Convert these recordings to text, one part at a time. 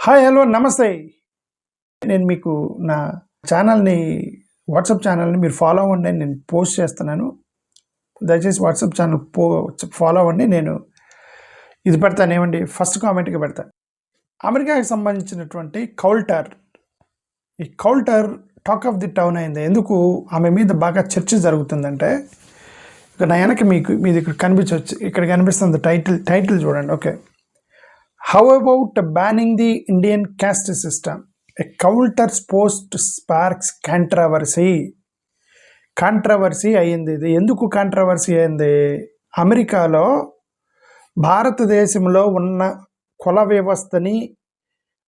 Hi hello నమస్తే. నేను మీకు నా ఛానల్ని వాట్సాప్ ఛానల్ని మీరు ఫాలో అవ్వండి. నేను పోస్ట్ చేస్తున్నాను. దయచేసి వాట్సాప్ ఛానల్ ఫాలో అవ్వండి. నేను ఇది పెడతాను, ఏమండి, ఫస్ట్ కామెంట్గా పెడతాను. అమెరికాకి సంబంధించినటువంటి కౌల్టర్, ఈ Coulter talk of the town అయింది. ఎందుకు ఆమె మీద బాగా చర్చ జరుగుతుందంటే, ఇక నా వెనక మీది ఇక్కడ కనిపించవచ్చు, ఇక్కడ కనిపిస్తుంది టైటిల్ చూడండి. Okay, how about banning the Indian caste system? A coulter's post sparks controversy అయ్యింది. ఇది ఎందుకు కాంట్రవర్సీ అయింది? అమెరికాలో భారతదేశంలో ఉన్న కుల వ్యవస్థని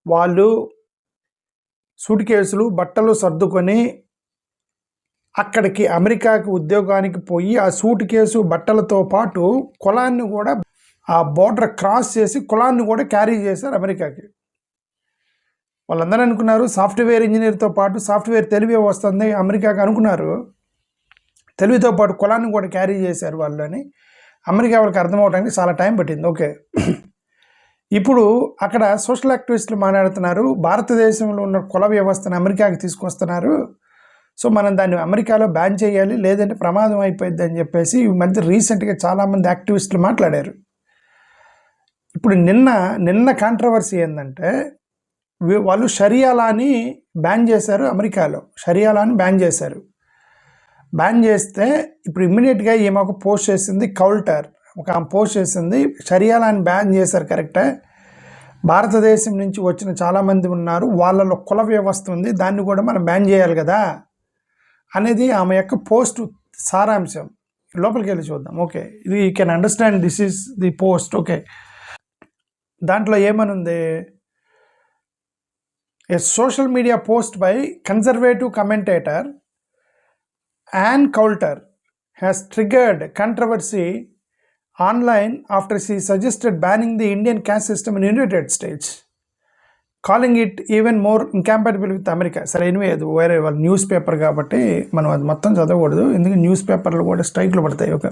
వాళ్ళు సూట్ కేసులు బట్టలు సర్దుకొని అక్కడికి అమెరికాకి ఉద్యోగానికి పోయి ఆ సూట్ కేసు బట్టలతో పాటు కులాన్ని కూడా, ఆ బోర్డర్ క్రాస్ చేసి కులాన్ని కూడా క్యారీ చేశారు అమెరికాకి. వాళ్ళందరూ అనుకున్నారు సాఫ్ట్వేర్ ఇంజనీర్తో పాటు సాఫ్ట్వేర్ తెలివి వస్తుంది అమెరికాకి అనుకున్నారు. తెలివితో పాటు కులాన్ని కూడా క్యారీ చేశారు వాళ్ళు అని అమెరికా వాళ్ళకి అర్థమవడానికి చాలా టైం పట్టింది. ఓకే, ఇప్పుడు అక్కడ సోషల్ యాక్టివిస్టులు మాట్లాడుతున్నారు, భారతదేశంలో ఉన్న కుల వ్యవస్థను అమెరికాకి తీసుకొస్తున్నారు, సో మనం దాన్ని అమెరికాలో బ్యాన్ చేయాలి, లేదంటే ప్రమాదం అయిపోయింది అని చెప్పేసి ఈ మధ్య రీసెంట్గా చాలామంది యాక్టివిస్టులు మాట్లాడారు. ఇప్పుడు నిన్న కాంట్రవర్సీ ఏంటంటే, వాళ్ళు షరియాలాని బ్యాన్ చేశారు అమెరికాలో. షరియాలాని బ్యాన్ చేశారు. బ్యాన్ చేస్తే ఇప్పుడు ఇమ్మీడియట్గా ఈమె ఒక పోస్ట్ చేసింది, కౌల్టర్ ఒక పోస్ట్ చేసింది, షరియాలాని బ్యాన్ చేశారు కరెక్టే, భారతదేశం నుంచి వచ్చిన చాలామంది ఉన్నారు, వాళ్ళలో కుల వ్యవస్థ ఉంది, దాన్ని కూడా మనం బ్యాన్ చేయాలి కదా అనేది ఆమె యొక్క పోస్ట్ సారాంశం. లోపలికి వెళ్ళి చూద్దాం. ఓకే, ఇది you can understand this is the post. Okay, దాంట్లో ఏమనుంది? A social media post by conservative commentator Ann Coulter has triggered controversy online after she suggested banning the Indian caste system in United States, calling it even more incompatible with America. సరే, anyway అది వేరే వాళ్ళ news paper కాబట్టి మనం అది మొత్తం చదవకూడదు, ఎందుకంటే న్యూస్ పేపర్లు కూడా స్ట్రైక్లు పడతాయి. ఓకే,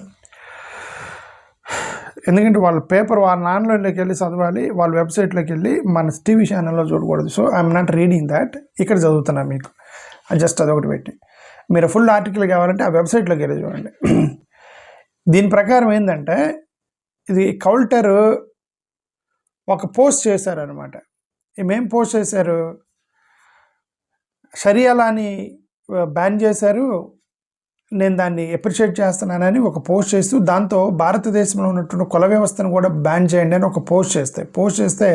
ఎందుకంటే వాళ్ళ పేపర్ వాళ్ళ ఆన్లైన్లోకి వెళ్ళి చదవాలి, వాళ్ళ వెబ్సైట్లోకి వెళ్ళి మన టీవీ ఛానల్లో చూడకూడదు. So I'm not reading that, ఇక్కడ చదువుతున్నాను మీకు, జస్ట్ అదొకటి పెట్టి. మీరు ఫుల్ ఆర్టికల్ కావాలంటే ఆ వెబ్సైట్లోకి వెళ్ళి చూడండి. దీని ప్రకారం ఏంటంటే, ఇది కౌల్టర్ ఒక పోస్ట్ చేశారనమాట. ఏమేం పోస్ట్ చేశారు? షరియాలాని బ్యాన్ చేశారు, నేను దాన్ని అప్రిషియేట్ చేస్తున్నానని ఒక పోస్ట్ చేస్తూ, దాంతో భారతదేశంలో ఉన్నటువంటి కుల వ్యవస్థను కూడా బ్యాన్ చేయండి అని ఒక పోస్ట్ చేస్తే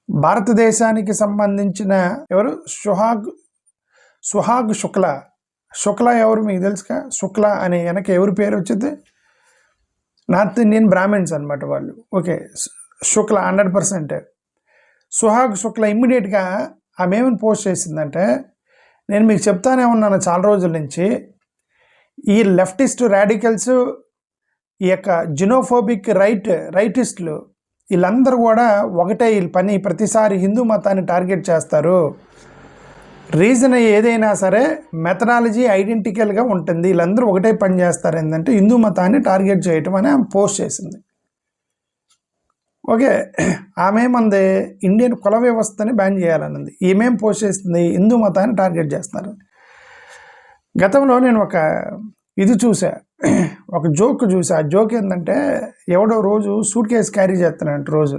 భారతదేశానికి సంబంధించిన ఎవరు, సుహాగ్ శుక్లా ఎవరు మీకు తెలుసుగా? శుక్లా అనే వెనక ఎవరి పేరు వచ్చింది? నార్త్ ఇండియన్ బ్రాహ్మిన్స్ అనమాట వాళ్ళు. ఓకే, శుక్లా 100%. సుహాగ్ శుక్లా ఇమ్మీడియట్గా ఆమె ఏమని పోస్ట్ చేసిందంటే, నేను మీకు చెప్తానే ఉన్నాను చాలా రోజుల నుంచి, ఈ లెఫ్టిస్ట్ రాడికల్స్, ఈ యొక్క జినోఫోబిక్ రైటిస్టులు, వీళ్ళందరూ కూడా ఒకటే వీళ్ళ పని, ప్రతిసారి హిందూ మతాన్ని టార్గెట్ చేస్తారు. రీజన్ ఏదైనా సరే మెథడాలజీ ఐడెంటికల్గా ఉంటుంది, వీళ్ళందరూ ఒకటే పని చేస్తారు, ఏంటంటే హిందూ మతాన్ని టార్గెట్ చేయటం అని ఆమె పోస్ట్ చేసింది. ఓకే, ఆమెమంది ఇండియన్ కుల వ్యవస్థని బ్యాన్ చేయాలన్నది, ఈమెం పోస్ట్ చేస్తుంది హిందూ మతాన్ని టార్గెట్ చేస్తున్నారు. గతంలో నేను ఒక జోక్ చూసా. ఆ జోక్ ఏంటంటే, ఎవడో రోజు సూట్ కేసు క్యారీ చేస్తున్నాడు, రోజు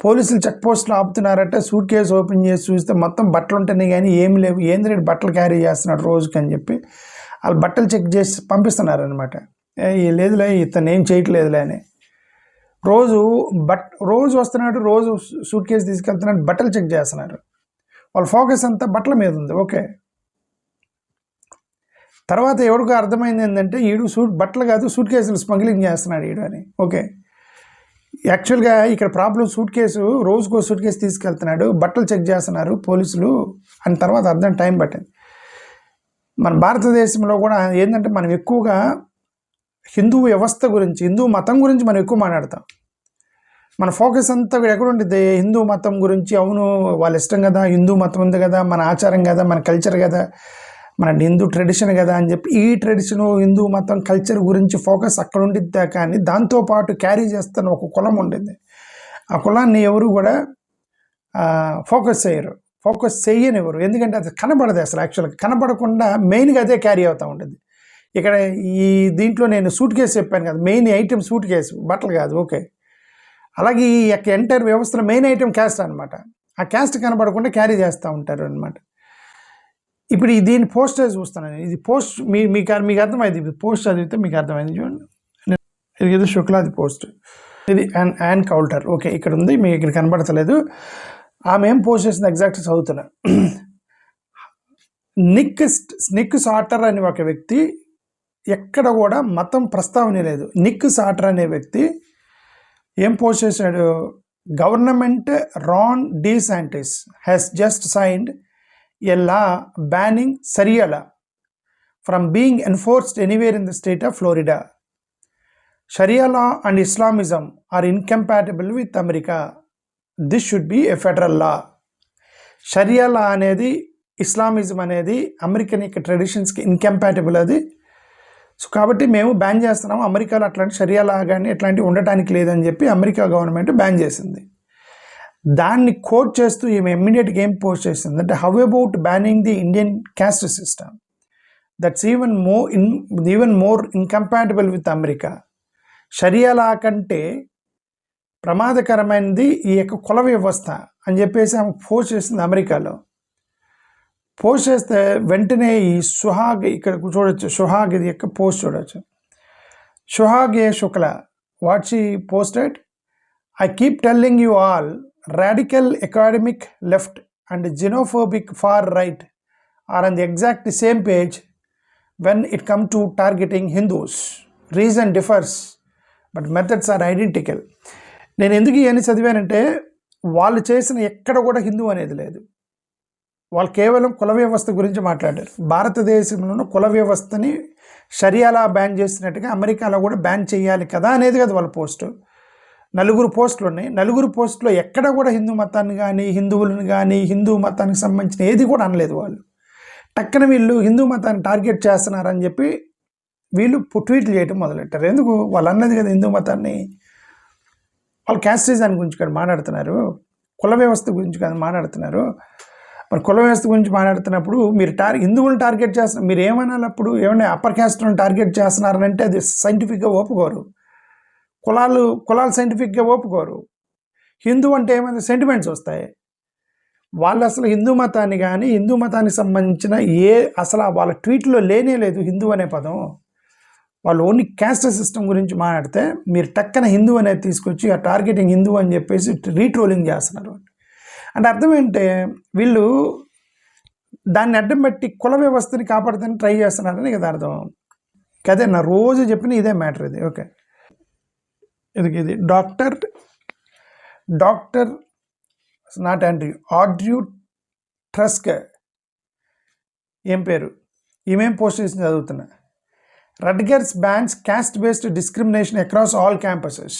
పోలీసులు చెక్ పోస్ట్లో ఆపుతున్నారట, సూట్ కేసు ఓపెన్ చేసి చూస్తే మొత్తం బట్టలు ఉంటున్నాయి కానీ ఏమి లేవు, ఏంది బట్టలు క్యారీ చేస్తున్నాడు రోజుకి అని చెప్పి వాళ్ళు బట్టలు చెక్ చేసి పంపిస్తున్నారనమాట. లేదులే ఇతను ఏం చేయట్లేదులే అని. రోజు వస్తున్నాడు, రోజు సూట్ కేసు తీసుకెళ్తున్నాడు, బట్టలు చెక్ చేస్తున్నారు. వాళ్ళ ఫోకస్ అంతా బట్టల మీద ఉంది. ఓకే, తర్వాత ఎవరికి అర్థమైంది ఏంటంటే, బట్టలు కాదు సూట్ కేసులు స్మగ్లింగ్ చేస్తున్నాడు ఈడు అని. ఓకే, యాక్చువల్గా ఇక్కడ ప్రాబ్లం సూట్ కేసు, రోజుకో సూట్ కేసు తీసుకెళ్తున్నాడు, బట్టలు చెక్ చేస్తున్నారు పోలీసులు అని తర్వాత అర్థం టైం పట్టింది. మన భారతదేశంలో కూడా ఏంటంటే, మనం ఎక్కువగా హిందూ వ్యవస్థ గురించి, హిందూ మతం గురించి మనం ఎక్కువ మాట్లాడతాం. మన ఫోకస్ అంతా ఎక్కడ ఉంటుంది? హిందూ మతం గురించి. అవును, వాళ్ళ ఇష్టం కదా, హిందూ మతం ఉంది కదా, మన ఆచారం కదా, మన కల్చర్ కదా, మన హిందూ ట్రెడిషన్ కదా అని చెప్పి ఈ ట్రెడిషను, హిందూ మతం, కల్చర్ గురించి ఫోకస్ అక్కడ ఉండిద్దా, కానీ దాంతోపాటు క్యారీ చేస్తున్న ఒక కులం ఉండింది. ఆ కులాన్ని ఎవరు కూడా ఫోకస్ చేయనివ్వరు. ఎందుకంటే అది కనబడదు అసలు. యాక్చువల్గా కనబడకుండా మెయిన్గా అదే క్యారీ అవుతూ ఉంటుంది. ఇక్కడ ఈ దీంట్లో నేను సూట్ కేసు చెప్పాను కదా, మెయిన్ ఐటెం సూట్ కేసు, బట్టలు కాదు. ఓకే, అలాగే ఈ యొక్క ఎంటైర్ వ్యవస్థలో మెయిన్ ఐటెం క్యాస్ట్ అనమాట. ఆ క్యాస్ట్ కనబడకుండా క్యారీ చేస్తూ ఉంటారు అనమాట. ఇప్పుడు దీని పోస్టర్ చూస్తున్నాను. ఇది పోస్ట్ మీకు అర్థమైంది. ఇది పోస్ట్ చదివితే మీకు అర్థమైంది. చూడండి, ఇది శుక్లాది పోస్ట్, ఇది యాన్ కౌల్టర్. ఓకే, ఇక్కడ ఉంది, మీకు ఇక్కడ కనబడతలేదు. ఆమె ఏం పోస్ట్ చేసింది ఎగ్జాక్ట్ చదువుతున్నా. నిక్ సాటర్ అనే ఒక వ్యక్తి, ఎక్కడ కూడా మతం ప్రస్తావన లేదు. నిక్ సాటర్ అనే వ్యక్తి ఏం పోస్ట్ చేశాడు? Government Ron DeSantis has just signed a law banning Sharia law from being enforced anywhere in the state of Florida. Sharia law and Islamism are incompatible with America. This should be a federal law. Sharia law అనేది, Islamism అనేది American యొక్క ట్రెడిషన్స్కి incompatible అది. So కాబట్టి మేము ban చేస్తున్నాము. అమెరికాలో అట్లాంటి షరియా లా కానీ ఎట్లాంటివి ఉండటానికి లేదని చెప్పి అమెరికా గవర్నమెంట్ బ్యాన్ చేసింది. దాన్ని కోట్ చేస్తూ ఈమె ఇమ్మీడియట్గా ఏం పోస్ట్ చేసింది అంటే, how about banning the Indian caste system that's even more incompatible with America. Sharia law కంటే ప్రమాదకరమైనది ఈ యొక్క కుల వ్యవస్థ అని చెప్పేసి ఆమె పోస్ట్ చేసింది అమెరికాలో. పోస్ట్ చేస్తే వెంటనే ఈ సుహాగ్, ఇక్కడ చూడొచ్చు సుహాగ్ ఇది యొక్క పోస్ట్ చూడొచ్చు. Suhag A Shukla, what she posted, I keep telling you all, radical academic left and xenophobic far right are on the exact same page when it comes to targeting Hindus. Reason differs, but methods are identical. నేను ఎందుకు ఇవన్నీ చదివానంటే, వాళ్ళు చేసిన ఎక్కడ కూడా హిందూ అనేది లేదు. వాళ్ళు కేవలం కుల వ్యవస్థ గురించి మాట్లాడారు. భారతదేశంలోనూ కుల వ్యవస్థని షరియాలా బ్యాన్ చేసినట్టుగా అమెరికాలో కూడా బ్యాన్ చేయాలి కదా అనేది కదా వాళ్ళ పోస్టు. 4 పోస్టులు ఉన్నాయి. 4 పోస్టులో ఎక్కడ కూడా హిందూ మతాన్ని కానీ, హిందువులను కానీ, హిందూ మతానికి సంబంధించిన ఏది కూడా అనలేదు వాళ్ళు. టక్కన వీళ్ళు హిందూ మతాన్ని టార్గెట్ చేస్తున్నారని చెప్పి వీళ్ళు ట్వీట్లు చేయడం మొదలెట్టారు. ఎందుకు? వాళ్ళు అన్నది కదా హిందూ మతాన్ని. వాళ్ళు క్యాస్టిజం గురించి కదా మాట్లాడుతున్నారు, కుల వ్యవస్థ గురించి కదా మాట్లాడుతున్నారు. మరి కుల వ్యవస్థ గురించి మాట్లాడుతున్నప్పుడు మీరు హిందువులను టార్గెట్ చేస్తున్నారు. మీరు ఏమనాలి అప్పుడు? ఏమన్నా అప్పర్ క్యాస్ట్లను టార్గెట్ చేస్తున్నారంటే అది సైంటిఫిక్గా ఒప్పుకోరు. కులాలు సైంటిఫిక్గా ఒప్పుకోరు. హిందూ అంటే ఏమైనా సెంటిమెంట్స్ వస్తాయి. వాళ్ళు అసలు హిందూ మతాన్ని కానీ, హిందూ మతానికి సంబంధించిన అసలు వాళ్ళ ట్వీట్లో లేనే లేదు హిందూ అనే పదం. వాళ్ళు ఓన్లీ క్యాస్ట్ సిస్టమ్ గురించి మాట్లాడితే మీరు టక్కన హిందూ అనేది తీసుకొచ్చి ఆ టార్గెటింగ్ హిందూ అని చెప్పేసి రీట్రోలింగ్ చేస్తున్నారు. అంటే అర్థం ఏంటంటే, వీళ్ళు దాన్ని అడ్డం పెట్టి కుల వ్యవస్థని కాపాడుతానికి ట్రై చేస్తున్నారని కదా అర్థం. కదే నా రోజు చెప్పిన ఇదే మ్యాటర్ ఇది. ఓకే, ఇది డాక్టర్ నాట్ ఆండ్రూ, ఆడ్రూ ట్రస్క్ ఏం పేరు, ఈమెం పోస్ట్ చేసి చదువుతున్నా. రడ్గర్స్ bans caste based discrimination across all campuses.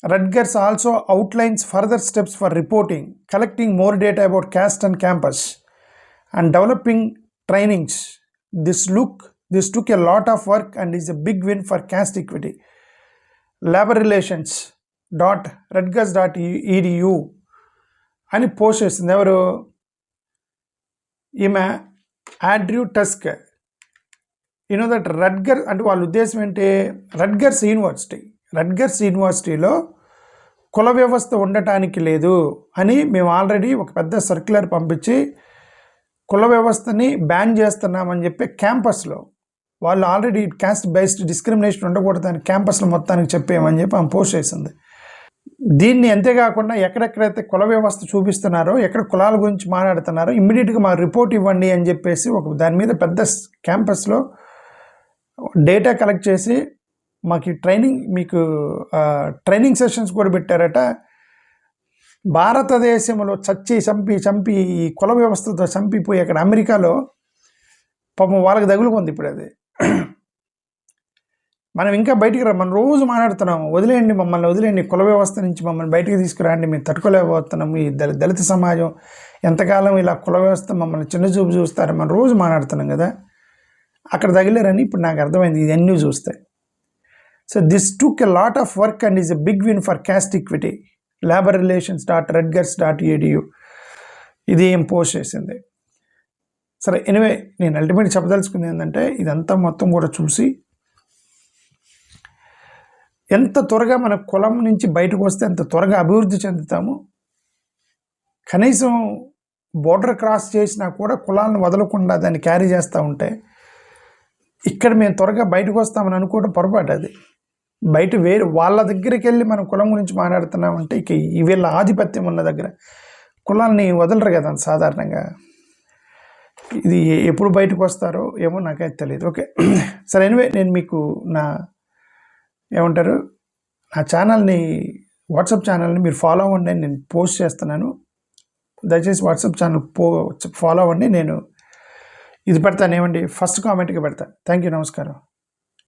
Rutgers also outlines further steps for reporting, collecting more data about caste on campus, and developing trainings. This took a lot of work and is a big win for caste equity. Labor relations .rutgers.edu అని post చేసింది. ఎవరు? ఈమె Andrew tusk. You know that Rutger అంటే వాళ్ళ ఉద్దేశం ఏంటి? రట్గర్స్ యూనివర్సిటీలో కుల వ్యవస్థ ఉండటానికి లేదు అని మేము ఆల్రెడీ ఒక పెద్ద సర్క్యులర్ పంపించి కుల వ్యవస్థని బ్యాన్ చేస్తున్నామని చెప్పి క్యాంపస్లో వాళ్ళు ఆల్రెడీ క్యాస్ట్ బేస్డ్ డిస్క్రిమినేషన్ ఉండకూడదని క్యాంపస్లో మొత్తానికి చెప్పేమని చెప్పి ఆమె పోస్ట్ చేసింది. దీన్ని అంతేకాకుండా ఎక్కడెక్కడైతే కుల వ్యవస్థ చూపిస్తున్నారో, ఎక్కడ కులాల గురించి మాట్లాడుతున్నారో ఇమ్మీడియట్గా మాకు రిపోర్ట్ ఇవ్వండి అని చెప్పేసి దాని మీద పెద్ద క్యాంపస్లో డేటా కలెక్ట్ చేసి మాకు ట్రైనింగ్ సెషన్స్ కూడా పెట్టారట. భారతదేశంలో చంపి ఈ కుల వ్యవస్థతో చంపిపోయి అక్కడ అమెరికాలో పాపం వాళ్ళకి తగులుకుంది ఇప్పుడు అది. మనం ఇంకా బయటికి మనం రోజు మాట్లాడుతున్నాము, మమ్మల్ని వదిలేయండి, కుల వ్యవస్థ నుంచి మమ్మల్ని బయటికి తీసుకురండి, మేము తట్టుకోలేకపోతున్నాము, ఈ దళిత సమాజం ఎంతకాలం ఇలా కుల వ్యవస్థ మమ్మల్ని చిన్న చూపు చూస్తారు, మనం రోజు మాట్లాడుతున్నాం కదా. అక్కడ తగిలేరని ఇప్పుడు నాకు అర్థమైంది ఇవన్నీ చూస్తే. So this took a lot of work and is a big win for caste equity. laborrelations.rutgers.edu ఇది ఏం పోస్ట్ చేసింది. సరే, ఎనివే నేను అల్టిమేట్ చెప్పదలుచుకుంది ఏంటంటే ఇదంతా మొత్తం కూడా చూసి ఎంత త్వరగా మన కులం నుంచి బయటకు వస్తే ఎంత త్వరగా అభివృద్ధి చెందుతాము. కనీసం బోర్డర్ క్రాస్ చేసినా కూడా కులాలను వదలకుండా దాన్ని క్యారీ చేస్తూ ఉంటే ఇక్కడ మేము త్వరగా బయటకు వస్తామని అనుకోవడం పొరపాటు. అది బయట వేరే వాళ్ళ దగ్గరికి వెళ్ళి మనం కులం గురించి మాట్లాడుతున్నామంటే ఇక వీళ్ళ ఆధిపత్యం ఉన్న దగ్గర కులాన్ని వదలరు కదా సాధారణంగా. ఇది ఎప్పుడు బయటకు వస్తారో ఏమో నాకైతే తెలియదు. ఓకే, సరే, ఎనివే నేను మీకు నా ఛానల్ని, వాట్సాప్ ఛానల్ని మీరు ఫాలో అవ్వండి అని నేను పోస్ట్ చేస్తున్నాను. దయచేసి వాట్సాప్ ఛానల్ ఫాలో అవ్వండి. నేను ఇది పెడతాను, ఏమండి, ఫస్ట్ కామెంట్కి పెడతాను. థ్యాంక్ యూ, నమస్కారం.